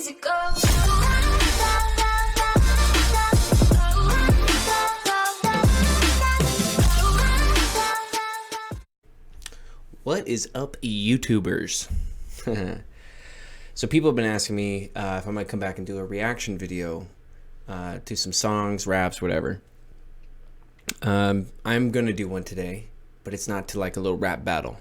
easy go. What is up, YouTubers? So people have been asking me if I might come back and do a reaction video to some songs, raps, whatever. I'm going to do one today, but it's not to like a little rap battle.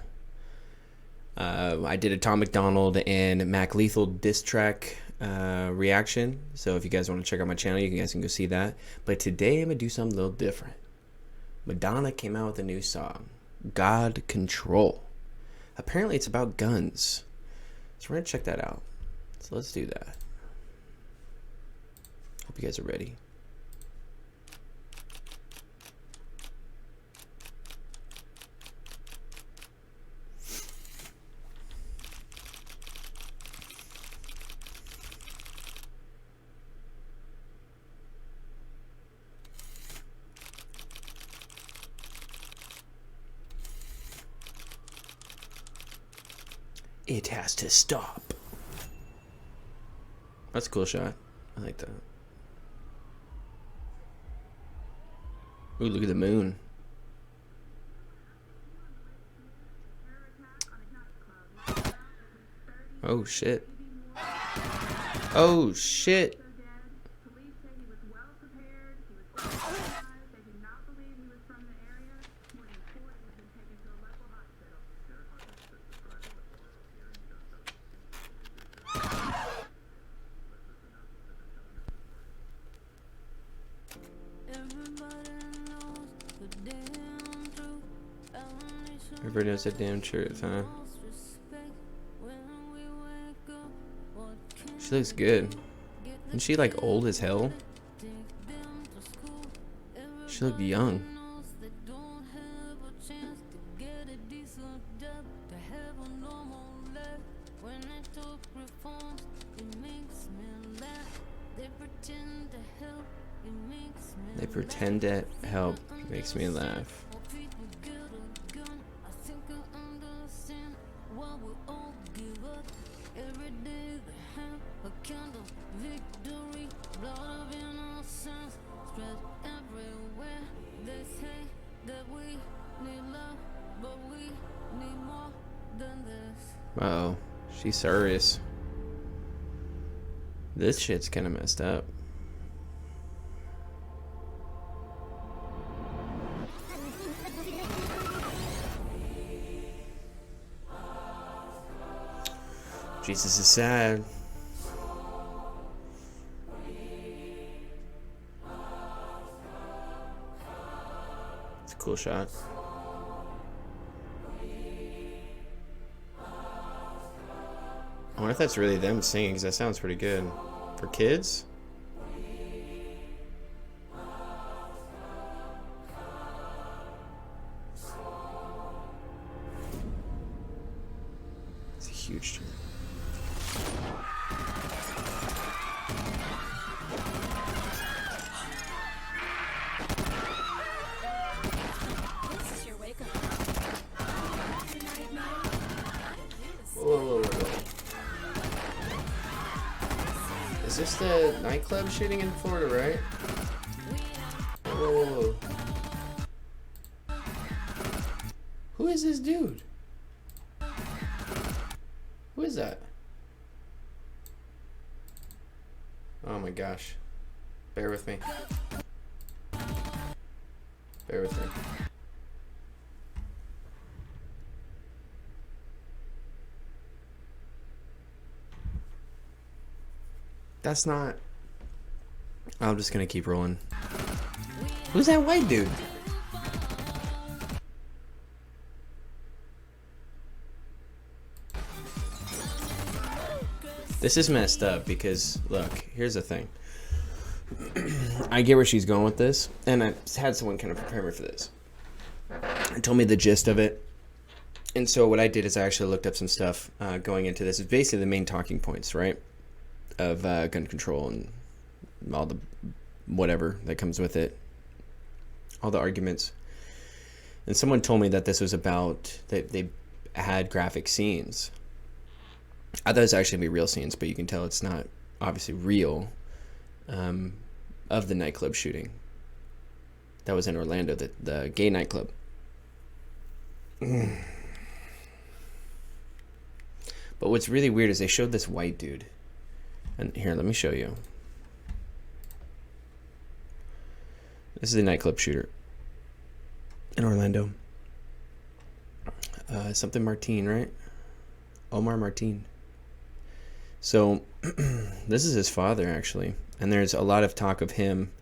I did a Tom McDonald and Mac Lethal diss track reaction. So if you guys want to check out my channel, you guys can go see that. But today I'm going to do something a little different. Madonna came out with a new song, God Control. Apparently it's about guns. So we're going to check that out. So let's do that. Hope you guys are ready. It has to stop. That's a cool shot. I like that. Ooh, look at the moon. Oh shit. Oh shit. Everybody knows that damn truth, huh? She looks good. Isn't she like old as hell? She looked young. They pretend to help. Makes me laugh. Uh-oh, she's serious. This shit's kind of messed up. Jesus is sad. It's a cool shot. I wonder if that's really them singing, because that sounds pretty good. For kids? It's a huge tune. Whoa. Is this the nightclub shooting in Florida, right? Whoa. Who is this dude? Who is that? Oh my gosh. Bear with me. Bear with me. That's not... I'm just gonna keep rolling. Who's that white dude? This is messed up because, look, here's the thing. I get where she's going with this, and I had someone kind of prepare me for this. It told me the gist of it. And so what I did is I actually looked up some stuff going into this. It's basically the main talking points, right? Of gun control and all the whatever that comes with it, all the arguments. And someone told me that this was about they had graphic scenes. I thought it was actually gonna be real scenes, but you can tell it's not obviously real, of the nightclub shooting. That was in Orlando, the gay nightclub. But what's really weird is they showed this white dude. And here, let me show you. This is a nightclub shooter in Orlando. Something Martin, right? Omar Martin. So this is his father, actually. And there's a lot of talk of him.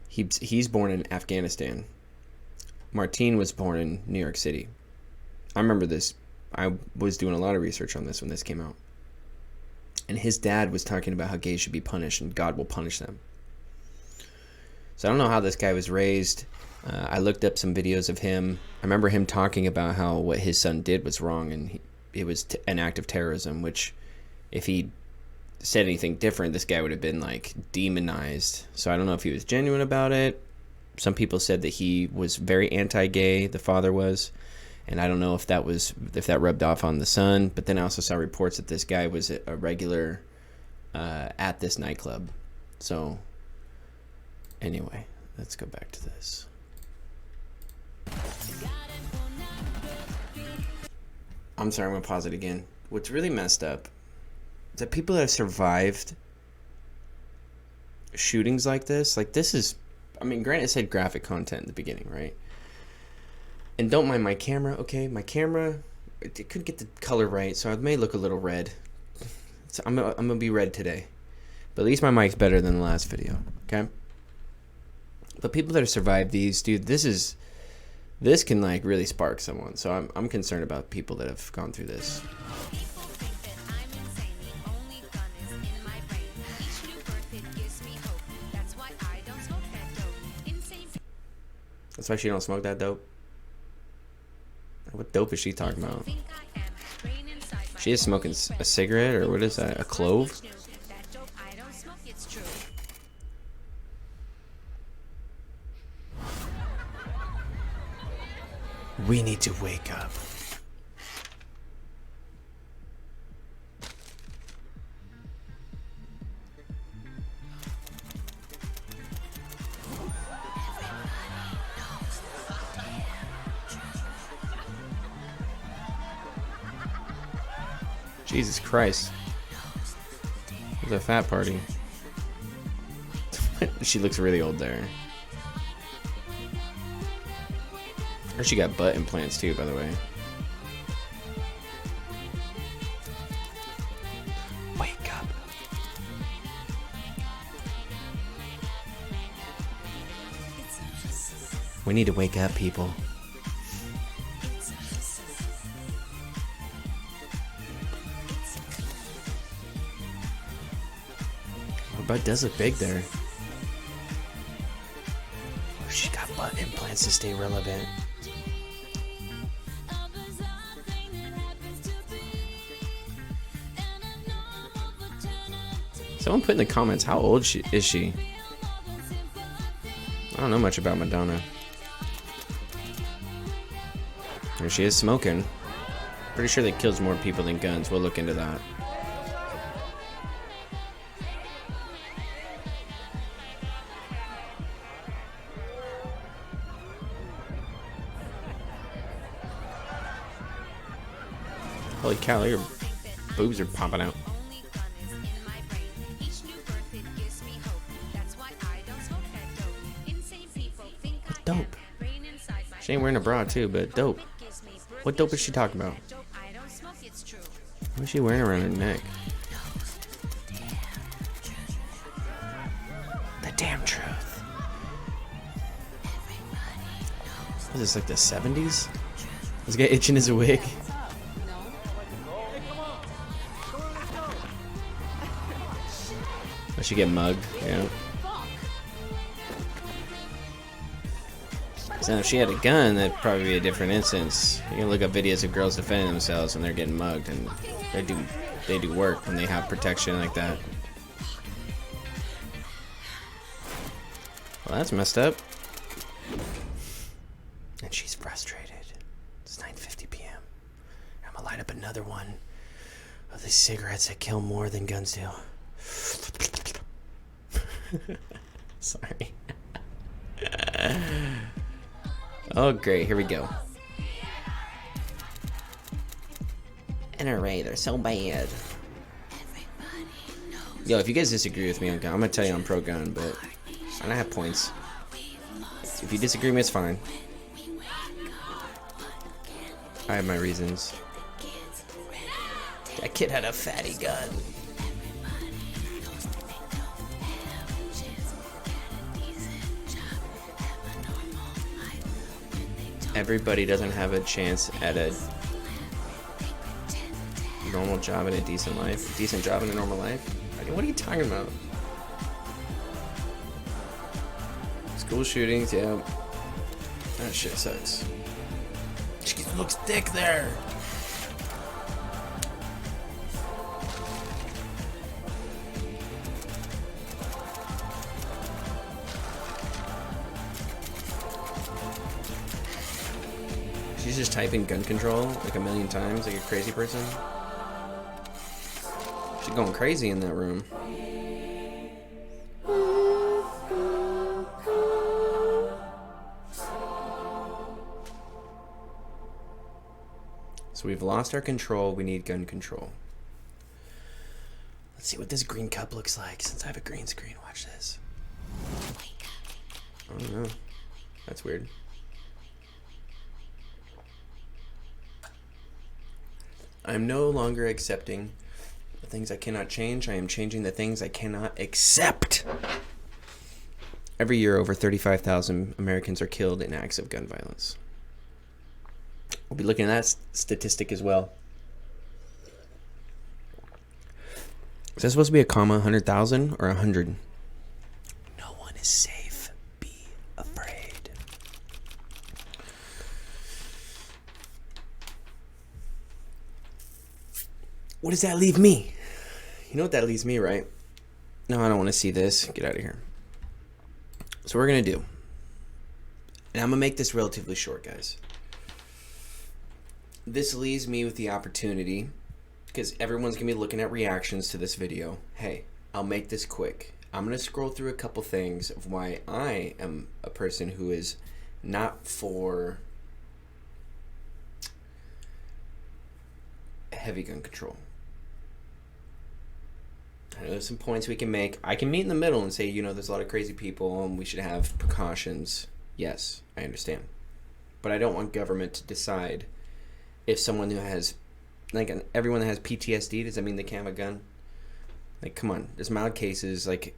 He's born in Afghanistan. Martin was born in New York City. I remember this. I was doing a lot of research on this when this came out. And his dad was talking about how gays should be punished and God will punish them. So I don't know how this guy was raised. I looked up some videos of him. I remember him talking about how what his son did was wrong and it was an act of terrorism, which if he said anything different, this guy would have been like demonized. So I don't know if he was genuine about it. Some people said that he was very anti-gay, the father was, and I don't know if that rubbed off on the son. But then I also saw reports that this guy was a regular at this nightclub. So anyway, let's go back to this. I'm sorry, I'm gonna pause it again. What's really messed up is that people that have survived shootings like this is, I mean, granted it said graphic content in the beginning, right? And don't mind my camera, okay? My camera, it couldn't get the color right, so it may look a little red. So I'm gonna be red today. But at least my mic's better than the last video, okay? But people that have survived these, dude, this can like really spark someone. So I'm concerned about people that have gone through this. That's why she don't smoke that dope. What dope is she talking about? She is smoking a cigarette, or what is that? A clove? We need to wake up. Jesus Christ. It's a fat party. She looks really old there. Or she got butt implants too, by the way. Wake up. We need to wake up, people. Her butt does look big there. Oh, she got butt implants to stay relevant. Someone put in the comments, how old is she? I don't know much about Madonna. There she is smoking. Pretty sure that kills more people than guns. We'll look into that. Holy cow, your boobs are popping out. Dope. She ain't wearing a bra too, but dope. What dope is she talking about? What is she wearing around her neck? The damn truth. What is this, like the 70s? This guy itching his wig. I should get mugged, yeah. So if she had a gun, that'd probably be a different instance. You can look up videos of girls defending themselves when they're getting mugged, and they do work when they have protection like that. Well, that's messed up. And she's frustrated. It's 9:50 p.m. I'm gonna light up another one of these cigarettes that kill more than guns do. Sorry. Oh, great. Here we go. NRA, they're so bad. Yo, if you guys disagree with me on gun, I'm gonna tell you I'm pro-gun, but I don't have points. If you disagree with me, it's fine. I have my reasons. That kid had a fatty gun. Everybody doesn't have a chance at a normal job and a decent life. Decent job and a normal life? What are you talking about? School shootings, yeah. That shit sucks. She looks thick there. She's just typing gun control like a million times, like a crazy person. She's going crazy in that room. So we've lost our control. We need gun control. Let's see what this green cup looks like since I have a green screen. Watch this. Oh no, that's weird. I'm no longer accepting the things I cannot change. I am changing the things I cannot accept. Every year, over 35,000 Americans are killed in acts of gun violence. We'll be looking at that statistic as well. Is that supposed to be a comma, 100,000 or 100? No one is safe. Be afraid. What does that leave me? You know what that leaves me, right? No, I don't want to see this. Get out of here. So we're going to do, and I'm going to make this relatively short, guys. This leaves me with the opportunity, because everyone's going to be looking at reactions to this video. Hey, I'll make this quick. I'm going to scroll through a couple things of why I am a person who is not for heavy gun control. I know there's some points we can make. I can meet in the middle and say, you know, there's a lot of crazy people and we should have precautions. Yes, I understand. But I don't want government to decide if someone who has, like, everyone that has PTSD, does that mean they can't have a gun? Like, come on. There's mild cases. Like,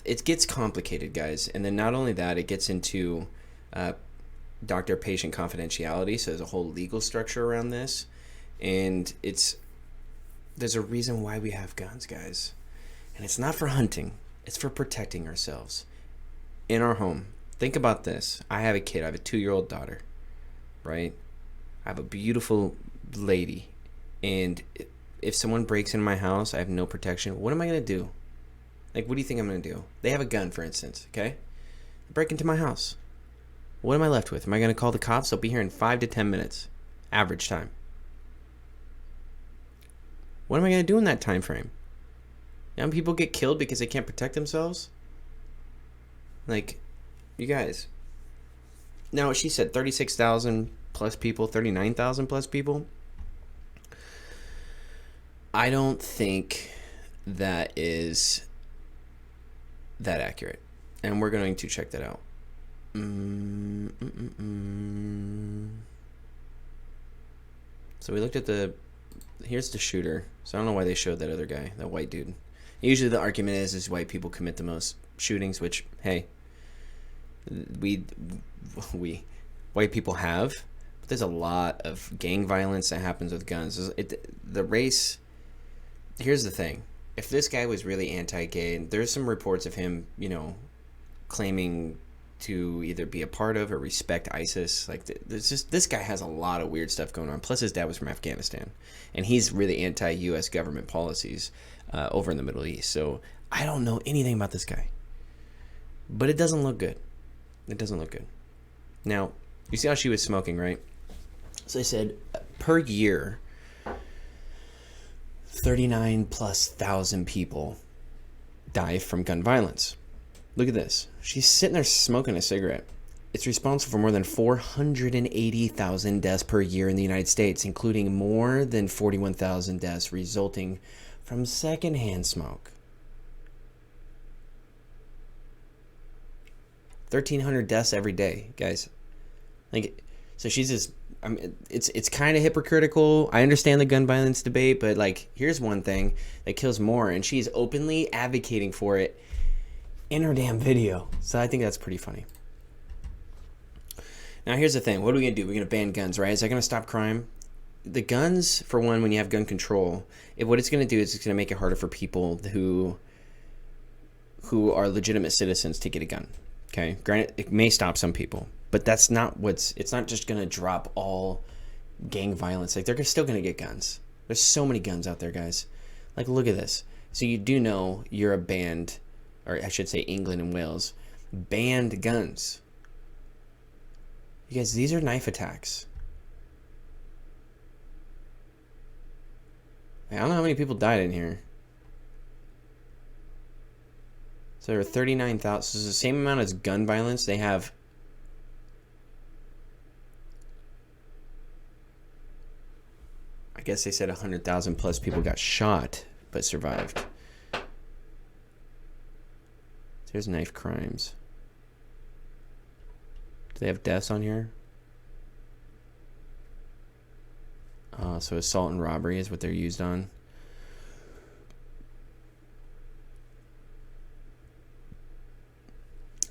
it gets complicated, guys. And then not only that, it gets into doctor-patient confidentiality. So there's a whole legal structure around this. And there's a reason why we have guns, guys. And it's not for hunting. It's for protecting ourselves in our home. Think about this. I have a kid. I have a 2-year-old daughter, right? I have a beautiful lady. And if someone breaks into my house, I have no protection. What am I going to do? Like, what do you think I'm going to do? They have a gun, for instance, okay? Break into my house. What am I left with? Am I going to call the cops? They'll be here in 5 to 10 minutes. Average time. What am I going to do in that time frame? Young people get killed because they can't protect themselves? Like, you guys. Now, she said 36,000 plus people, 39,000 plus people. I don't think that is that accurate. And we're going to check that out. So we looked at here's the shooter. So I don't know why they showed that other guy, that white dude. Usually the argument is white people commit the most shootings, which, hey, we white people have. But there's a lot of gang violence that happens with guns. The race, here's the thing. If this guy was really anti-gay, and there's some reports of him, you know, claiming to either be a part of or respect ISIS. Like, this guy has a lot of weird stuff going on. Plus, his dad was from Afghanistan, and he's really anti-U.S. government policies over in the Middle East. So I don't know anything about this guy, but it doesn't look good. It doesn't look good. Now, you see how she was smoking, right? So they said per year, 39,000+ people die from gun violence. Look at this. She's sitting there smoking a cigarette. It's responsible for more than 480,000 deaths per year in the United States, including more than 41,000 deaths resulting from secondhand smoke. 1,300 deaths every day, guys. Like, so she's just, I mean, it's kind of hypocritical. I understand the gun violence debate, but like, here's one thing that kills more, and she's openly advocating for it in her damn video. So I think that's pretty funny. Now, here's the thing. What are we going to do? We're going to ban guns, right? Is that going to stop crime? The guns, for one, when you have gun control, what it's going to do is it's going to make it harder for people who are legitimate citizens to get a gun. Okay? Granted, it may stop some people, but that's not it's not just going to drop all gang violence. Like, they're still going to get guns. There's so many guns out there, guys. Like, look at this. So you do know you're a banned, or I should say England and Wales, banned guns. You guys, these are knife attacks. I don't know how many people died in here. So there are 39,000. So it's the same amount as gun violence. They have... I guess they said 100,000+ people got shot, but survived. There's knife crimes. Do they have deaths on here? So assault and robbery is what they're used on.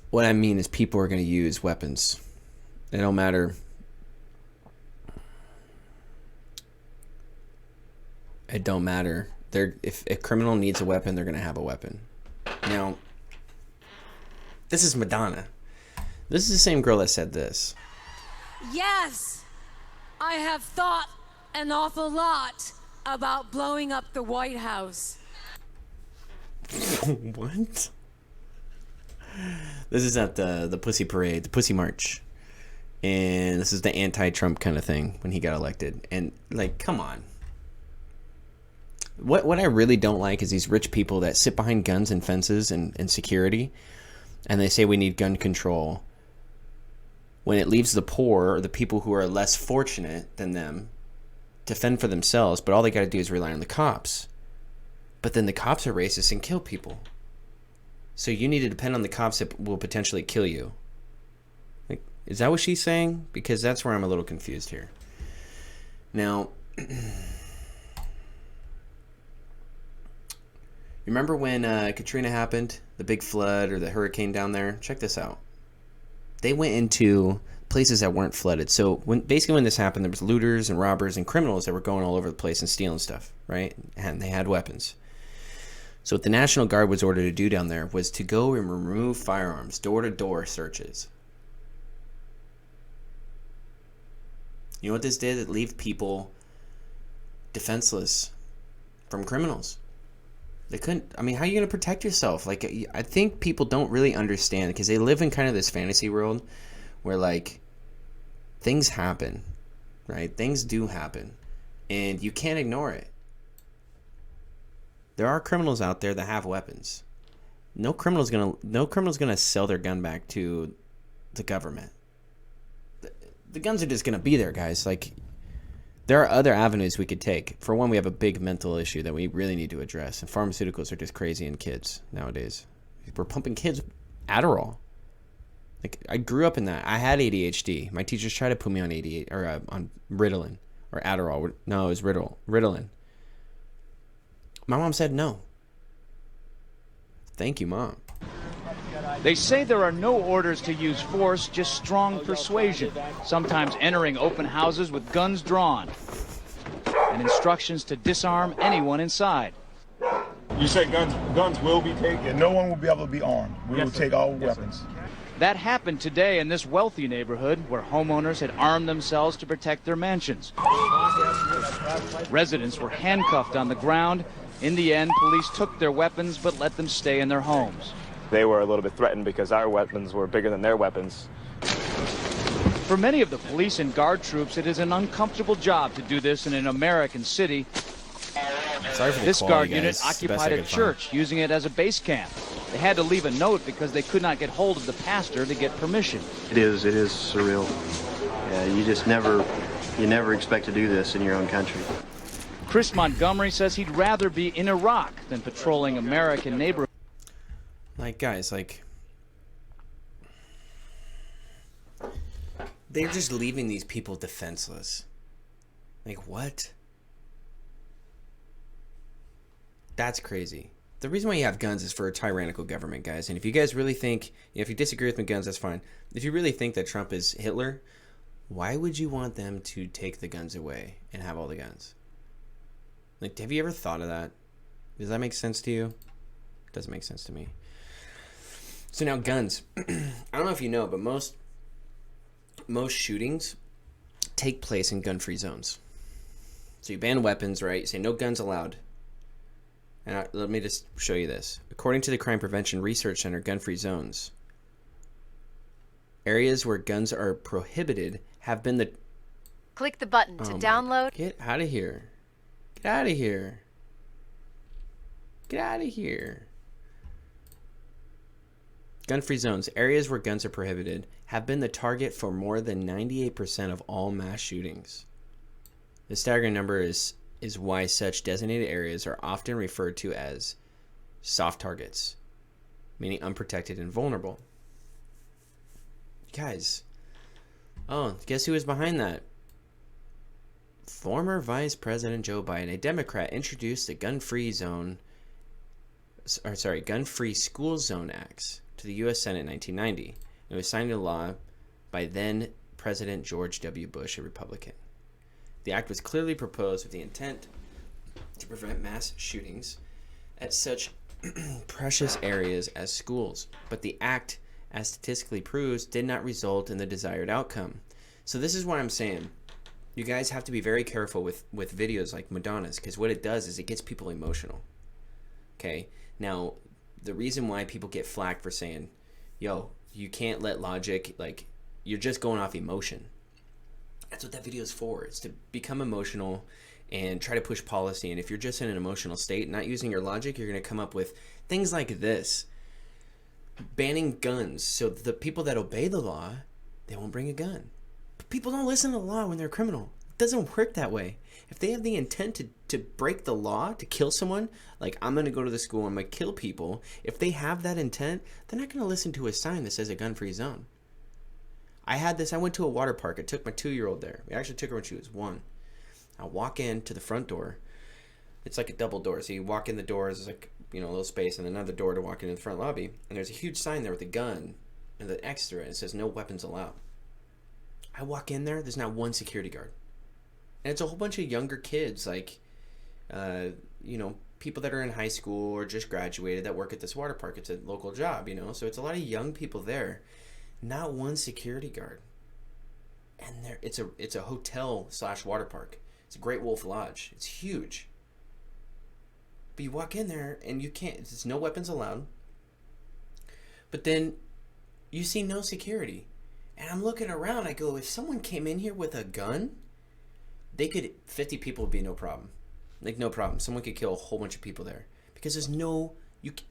What I mean is people are going to use weapons. It don't matter. It don't matter. If a criminal needs a weapon, they're going to have a weapon. Now, this is Madonna. This is the same girl that said this. Yes, I have thought an awful lot about blowing up the White House. What? This is at the Pussy Parade, the Pussy March. And this is the anti-Trump kind of thing when he got elected. And, like, come on. What I really don't like is these rich people that sit behind guns and fences and security, and they say we need gun control, when it leaves the poor or the people who are less fortunate than them to fend for themselves, but all they got to do is rely on the cops. But then the cops are racist and kill people. So you need to depend on the cops that will potentially kill you. Like, is that what she's saying? Because that's where I'm a little confused here. Now, remember when Katrina happened, the big flood or the hurricane down there? Check this out. They went into places that weren't flooded. So basically when this happened, there was looters and robbers and criminals that were going all over the place and stealing stuff, right? And they had weapons. So what the National Guard was ordered to do down there was to go and remove firearms, door-to-door searches. You know what this did? It left people defenseless from criminals. They couldn't, I mean, how are you going to protect yourself? Like, I think people don't really understand because they live in kind of this fantasy world where, like, things happen, right? Things do happen, and you can't ignore it. There are criminals out there that have weapons. No criminal's gonna sell their gun back to the government. The guns are just gonna be there, guys. Like, there are other avenues we could take. For one, we have a big mental issue that we really need to address, and pharmaceuticals are just crazy in kids nowadays. We're pumping kids Adderall. Like, I grew up in that. I had ADHD. My teachers tried to put me on ADHD or on Ritalin or Adderall. No, it was Ritalin. My mom said no. Thank you, Mom. They say there are no orders to use force, just strong persuasion, sometimes entering open houses with guns drawn, and instructions to disarm anyone inside. You say guns will be taken? No one will be able to be armed. We will take all weapons. That happened today in this wealthy neighborhood where homeowners had armed themselves to protect their mansions. Residents were handcuffed on the ground. In the end, police took their weapons but let them stay in their homes. They were a little bit threatened because our weapons were bigger than their weapons. For many of the police and guard troops, it is an uncomfortable job to do this in an American city. Sorry for the This quality, guard guys. unit It's the best occupied I a could find. church, using it as a base camp. They had to leave a note because they could not get hold of the pastor to get permission. It is surreal. Yeah, you never expect to do this in your own country. Chris Montgomery says he'd rather be in Iraq than patrolling American neighborhoods. Like, guys, like, they're just leaving these people defenseless. Like, what? That's crazy. The reason why you have guns is for a tyrannical government, guys. And if you guys really think, if you disagree with me, guns, that's fine. If you really think that Trump is Hitler, why would you want them to take the guns away and have all the guns? Like, have you ever thought of that? Does that make sense to you? It doesn't make sense to me. So now guns. I don't know if you know, but most shootings take place in gun-free zones. So you ban weapons, right? You say no guns allowed. And let me just show you this. According to the Crime Prevention Research Center, gun-free zones, areas where guns are prohibited have been the... Click the button to download. Get out of here. Get out of here. Get out of here. Gun-free zones, areas where guns are prohibited, have been the target for more than 98% of all mass shootings. The staggering number is why such designated areas are often referred to as soft targets, meaning unprotected and vulnerable. Guys, oh, guess who was behind that? Former Vice President Joe Biden, a Democrat, introduced the gun-free school zone acts to the U.S. Senate in 1990. It was signed into law by then President George W. Bush, a Republican. The act was clearly proposed with the intent to prevent mass shootings at such precious areas as schools, but the act, as statistically proves, did not result in the desired outcome. So this is why I'm saying you guys have to be very careful with videos like Madonna's, because what it does is it gets people emotional. Okay? Now, the reason why people get flack for saying, yo, you can't let logic, like, you're just going off emotion. That's what that video is for. It's to become emotional and try to push policy. And if you're just in an emotional state, not using your logic, you're going to come up with things like this. Banning guns. So the people that obey the law, they won't bring a gun. But people don't listen to the law when they're a criminal. It doesn't work that way. If they have the intent to break the law, to kill someone, like I'm going to go to the school, I'm going to kill people. If they have that intent, they're not going to listen to a sign that says a gun-free zone. I had this. I went to a water park. I took my 2-year-old there. We actually took her when she was 1. I walk in to the front door. It's like a double door. So you walk in the doors, there's like, a little space, and another door to walk into the front lobby. And there's a huge sign there with a gun and the X through it. It says no weapons allowed. I walk in there. There's not one security guard. And it's a whole bunch of younger kids, like, people that are in high school or just graduated that work at this water park. It's a local job, So it's a lot of young people there. Not one security guard. And it's a hotel / water park. It's a Great Wolf Lodge. It's huge. But you walk in there and you can't, there's no weapons allowed. But then you see no security. And I'm looking around, I go, if someone came in here with a gun, 50 people would be no problem. Like, no problem. Someone could kill a whole bunch of people there. Because there's no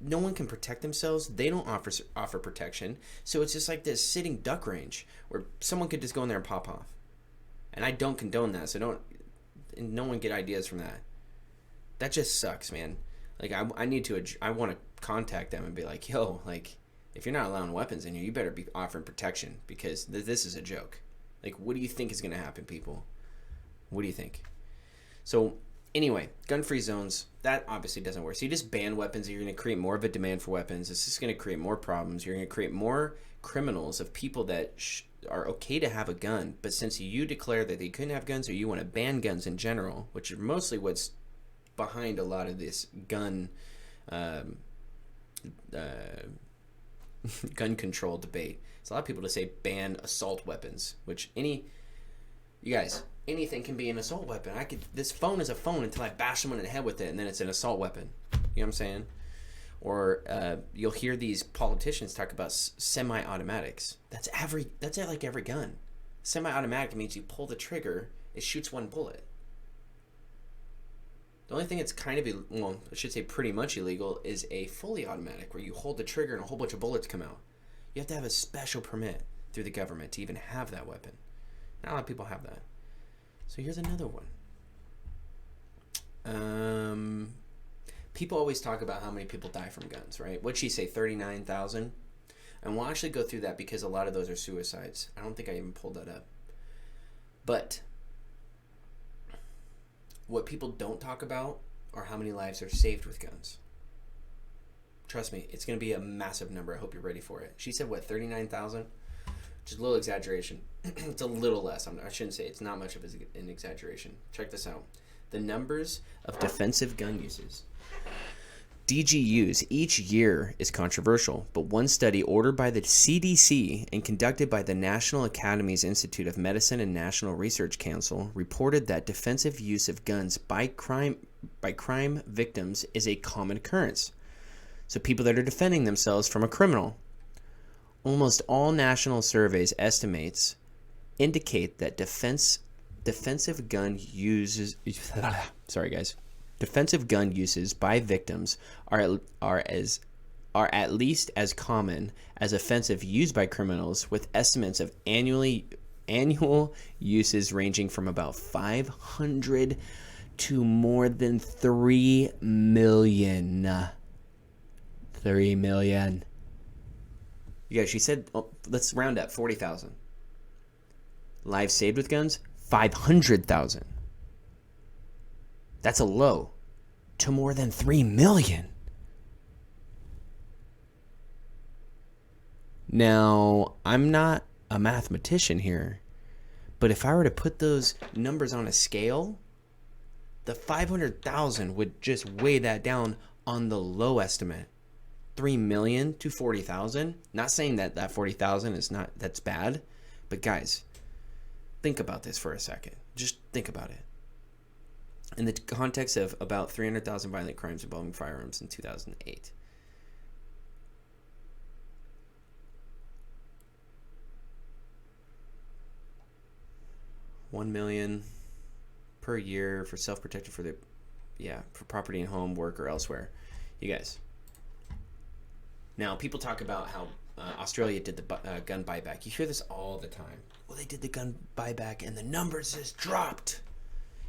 one can protect themselves. They don't offer protection. So it's just like this sitting duck range where someone could just go in there and pop off. And I don't condone that. So no one get ideas from that. That just sucks, man. Like, I want to contact them and be like, yo, like, if you're not allowing weapons in here, you better be offering protection, because this is a joke. Like, what do you think is going to happen, people? What do you think? So anyway, gun-free zones, that obviously doesn't work. So you just ban weapons, you're going to create more of a demand for weapons. It's just going to create more problems. You're going to create more criminals of people that are okay to have a gun, but since you declare that they couldn't have guns, or you want to ban guns in general, which is mostly what's behind a lot of this gun gun control debate. It's a lot of people to say ban assault weapons, which anything can be an assault weapon. This phone is a phone until I bash someone in the head with it, and then it's an assault weapon. You know what I'm saying? Or you'll hear these politicians talk about semi-automatics. That's like every gun. Semi-automatic means you pull the trigger, it shoots one bullet. The only thing that's kind of, well, I should say pretty much illegal is a fully automatic where you hold the trigger and a whole bunch of bullets come out. You have to have a special permit through the government to even have that weapon. Not a lot of people have that. So here's another one. People always talk about how many people die from guns, right? What'd she say, 39,000? And we'll actually go through that because a lot of those are suicides. I don't think I even pulled that up. But what people don't talk about are how many lives are saved with guns. Trust me, it's going to be a massive number. I hope you're ready for it. She said, what, 39,000? Just a little exaggeration. It's a little less. I shouldn't say it's not much of an exaggeration. Check this out. The numbers of defensive gun uses. DGUs each year is controversial, but one study ordered by the CDC and conducted by the National Academies Institute of Medicine and National Research Council reported that defensive use of guns by crime victims is a common occurrence. So people that are defending themselves from a criminal. Almost all national surveys estimates indicate that defensive gun uses defensive gun uses by victims are at least as common as offensive used by criminals, with estimates of annual uses ranging from about 500 to more than 3 million. 3 million. Yeah, she said, let's round up, 40,000. Lives saved with guns, 500,000. That's a low to more than 3 million. Now, I'm not a mathematician here, but if I were to put those numbers on a scale, the 500,000 would just weigh that down on the low estimate. 3 million to 40,000. Not saying that 40,000 is not, that's bad, but guys, think about this for a second. Just think about it. In the context of about 300,000 violent crimes involving firearms in 2008. $1 million per year for self-protection for for property and home, work, or elsewhere. You guys. Now, people talk about how Australia did the gun buyback. You hear this all the time. Well, they did the gun buyback and the numbers just dropped.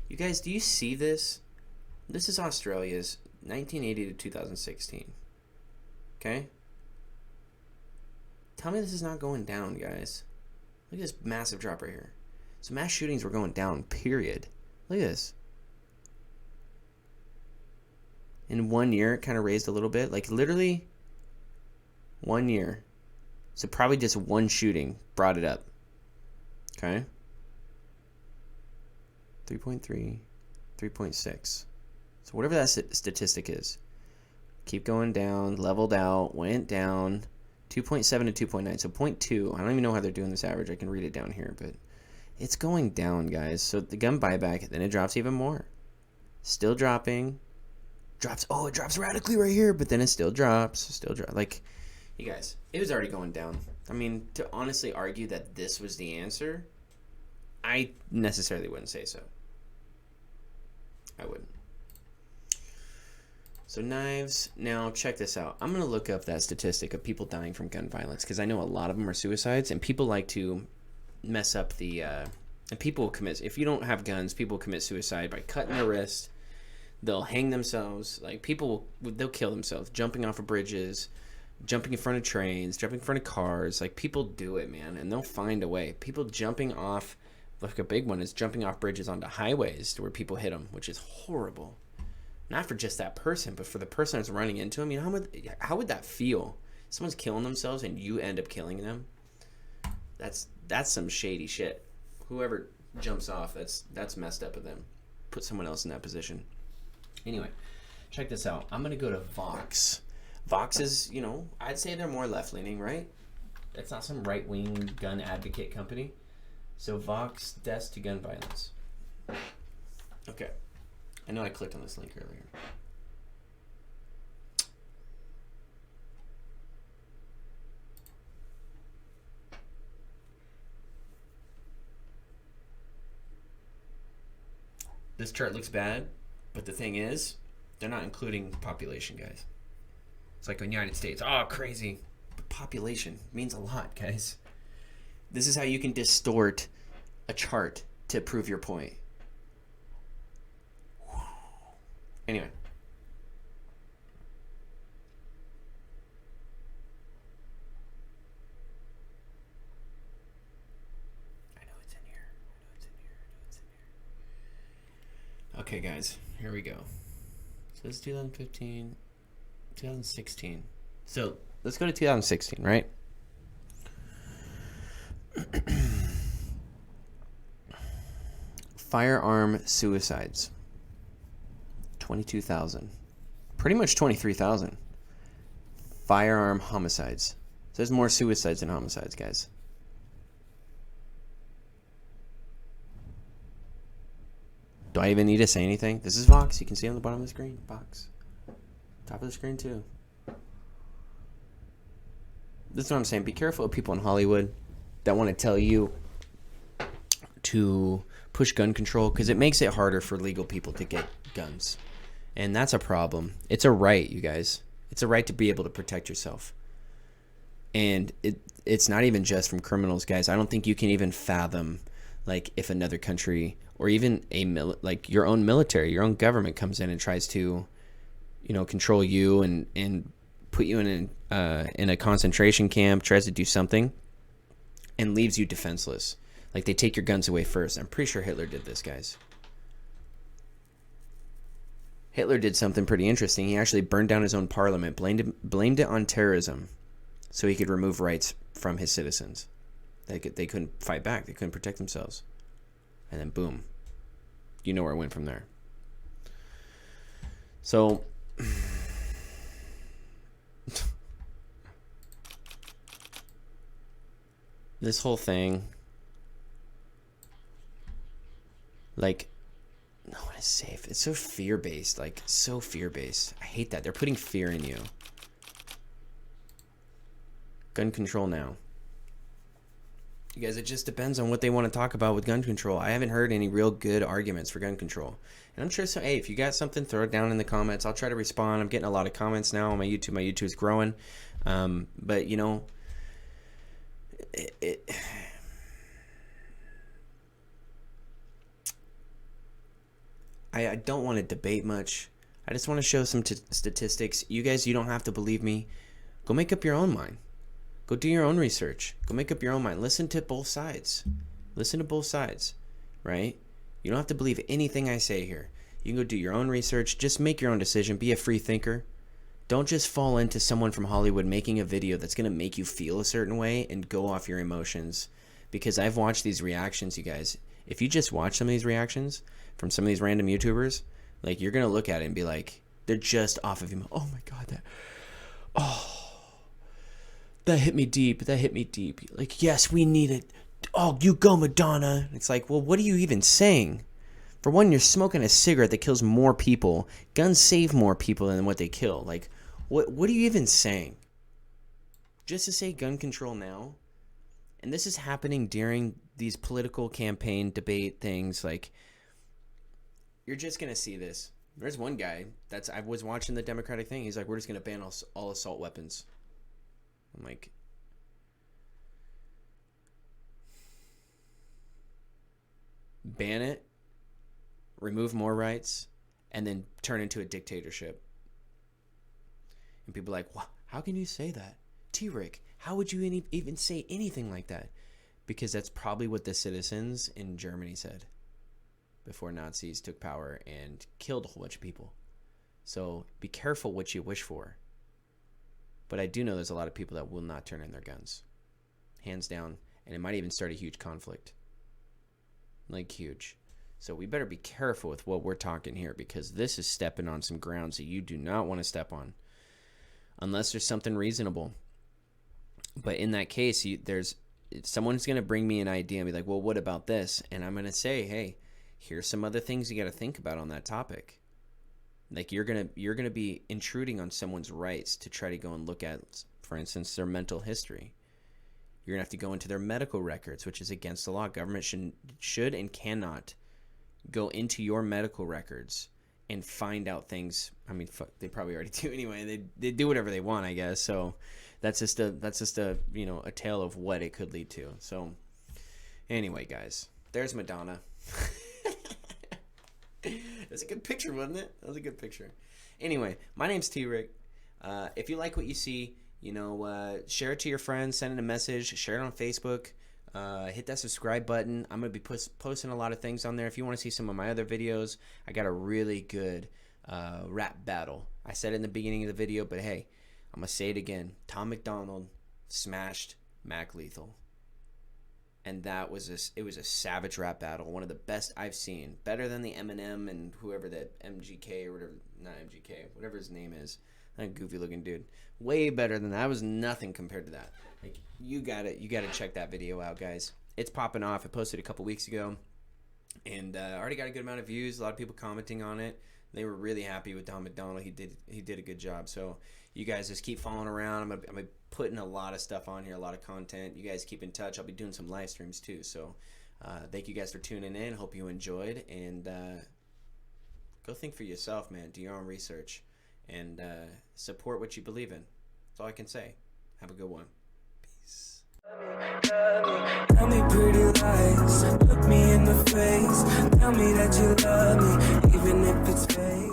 You guys, do you see this? This is Australia's 1980 to 2016. Okay? Tell me this is not going down, guys. Look at this massive drop right here. So mass shootings were going down, period. Look at this. In 1 year, it kind of raised a little bit. Like, literally 1 year. So probably just one shooting brought it up. Okay? 3.3, 3.6. So whatever that statistic is. Keep going down, leveled out, went down. 2.7 to 2.9. So 0.2. I don't even know how they're doing this average. I can read it down here, but it's going down, guys. So the gun buyback, then it drops even more. Still dropping. Drops. Oh, it drops radically right here, but then it still drops. Like, you guys, it was already going down. I mean, to honestly argue that this was the answer, I necessarily wouldn't say so. I wouldn't. So knives. Now, check this out. I'm going to look up that statistic of people dying from gun violence because I know a lot of them are suicides, and people like to mess up the... and people commit... If you don't have guns, people commit suicide by cutting their wrist. They'll hang themselves. Like, people, they'll kill themselves. Jumping off of bridges, jumping in front of trains, jumping in front of cars. Like, people do it, man, and they'll find a way. People jumping off... Like, a big one is jumping off bridges onto highways to where people hit them, which is horrible. Not for just that person, but for the person that's running into them. You know, how would that feel? Someone's killing themselves and you end up killing them. That's some shady shit. Whoever jumps off, that's messed up of them. Put someone else in that position. Anyway, check this out. I'm gonna go to Vox. Vox is, you know, I'd say they're more left-leaning, right? It's not some right-wing gun advocate company. So Vox, deaths to gun violence. Okay. I know I clicked on this link earlier. This chart looks bad. But the thing is, they're not including population, guys. It's like in the United States. Oh, crazy. But population means a lot, guys. This is how you can distort a chart to prove your point. Anyway. I know it's in here. Okay, guys. Here we go. So this is 2015, 2016. So let's go to 2016, right? Firearm suicides. 22,000. Pretty much 23,000. Firearm homicides. So there's more suicides than homicides, guys. Do I even need to say anything? This is Vox. You can see on the bottom of the screen. Vox. Top of the screen, too. This is what I'm saying. Be careful of people in Hollywood that want to tell you to push gun control, because it makes it harder for legal people to get guns. And that's a problem. It's a right, you guys. It's a right to be able to protect yourself. And it's not even just from criminals, guys. I don't think you can even fathom, like, if another country or even like your own military, your own government comes in and tries to, you know, control you and put you in a concentration camp, tries to do something, and leaves you defenseless. Like, they take your guns away first. I'm pretty sure Hitler did this, guys. Hitler did something pretty interesting. He actually burned down his own parliament, blamed it on terrorism, so he could remove rights from his citizens. They couldn't fight back. They couldn't protect themselves. And then boom. You know where it went from there. So this whole thing, like, no one is safe. It's so fear-based. Like, so fear-based. I hate that. They're putting fear in you. Gun control now. You guys, it just depends on what they want to talk about with gun control. I haven't heard any real good arguments for gun control. And I'm sure, so, hey, if you got something, throw it down in the comments. I'll try to respond. I'm getting a lot of comments now on my YouTube. My YouTube's growing. But, you know, I don't want to debate much. I just want to show some statistics. You guys, you don't have to believe me. Go make up your own mind. Go do your own research. Go make up your own mind. Listen to both sides. Listen to both sides, right? You don't have to believe anything I say here. You can go do your own research. Just make your own decision. Be a free thinker. Don't just fall into someone from Hollywood making a video that's going to make you feel a certain way and go off your emotions. Because I've watched these reactions, you guys. If you just watch some of these reactions from some of these random YouTubers, like, you're going to look at it and be like, they're just off of him. Oh my God, that hit me deep. That hit me deep. Like, yes, we need it. Oh, you go, Madonna. It's like, well, what are you even saying? For one, you're smoking a cigarette that kills more people. Guns save more people than what they kill. Like, what are you even saying? Just to say gun control now? And this is happening during these political campaign debate things. Like, you're just going to see this. There's one guy I was watching the Democratic thing. He's like, we're just going to ban all assault weapons. I'm like, ban it, remove more rights, and then turn into a dictatorship. And people are like, how can you say that? T-Rick, how would you even say anything like that? Because that's probably what the citizens in Germany said before Nazis took power and killed a whole bunch of people. So be careful what you wish for. But I do know there's a lot of people that will not turn in their guns. Hands down. And it might even start a huge conflict. Like, huge. So we better be careful with what we're talking here, because this is stepping on some grounds that you do not want to step on. Unless there's something reasonable. But in that case, someone's going to bring me an idea and be like, well, what about this? And I'm going to say, hey, here's some other things you got to think about on that topic. Like, you're gonna be intruding on someone's rights to try to go and look at, for instance, their mental history. You're gonna have to go into their medical records, which is against the law. Government should and cannot go into your medical records and find out things. I mean, they probably already do anyway. They do whatever they want, I guess. So that's just a you know, a tale of what it could lead to. So anyway, guys, there's Madonna. That's a good picture, wasn't it? That was a good picture. Anyway, my name's T-Rick. If you like what you see, you know, share it to your friends, send it a message, share it on Facebook. Hit that subscribe button. I'm going to be posting a lot of things on there. If you want to see some of my other videos, I got a really good rap battle. I said it in the beginning of the video, but hey, I'm going to say it again. Tom MacDonald smashed Mac Lethal. And it was a savage rap battle. One of the best I've seen. Better than the Eminem and whoever that MGK or whatever, not MGK, whatever his name is. That goofy looking dude. Way better than that. That was nothing compared to that. Like, you gotta check that video out, guys. It's popping off. I posted a couple weeks ago, and already got a good amount of views. A lot of people commenting on it. They were really happy with Tom MacDonald. He did a good job. So you guys just keep following around. I'm gonna be putting a lot of stuff on here, a lot of content. You guys keep in touch. I'll be doing some live streams too. So thank you guys for tuning in. Hope you enjoyed, and go think for yourself, man. Do your own research, and support what you believe in. That's all I can say. Have a good one. Peace. Tell me pretty lies, look me in the face. Tell me that you love me, even if it's fake.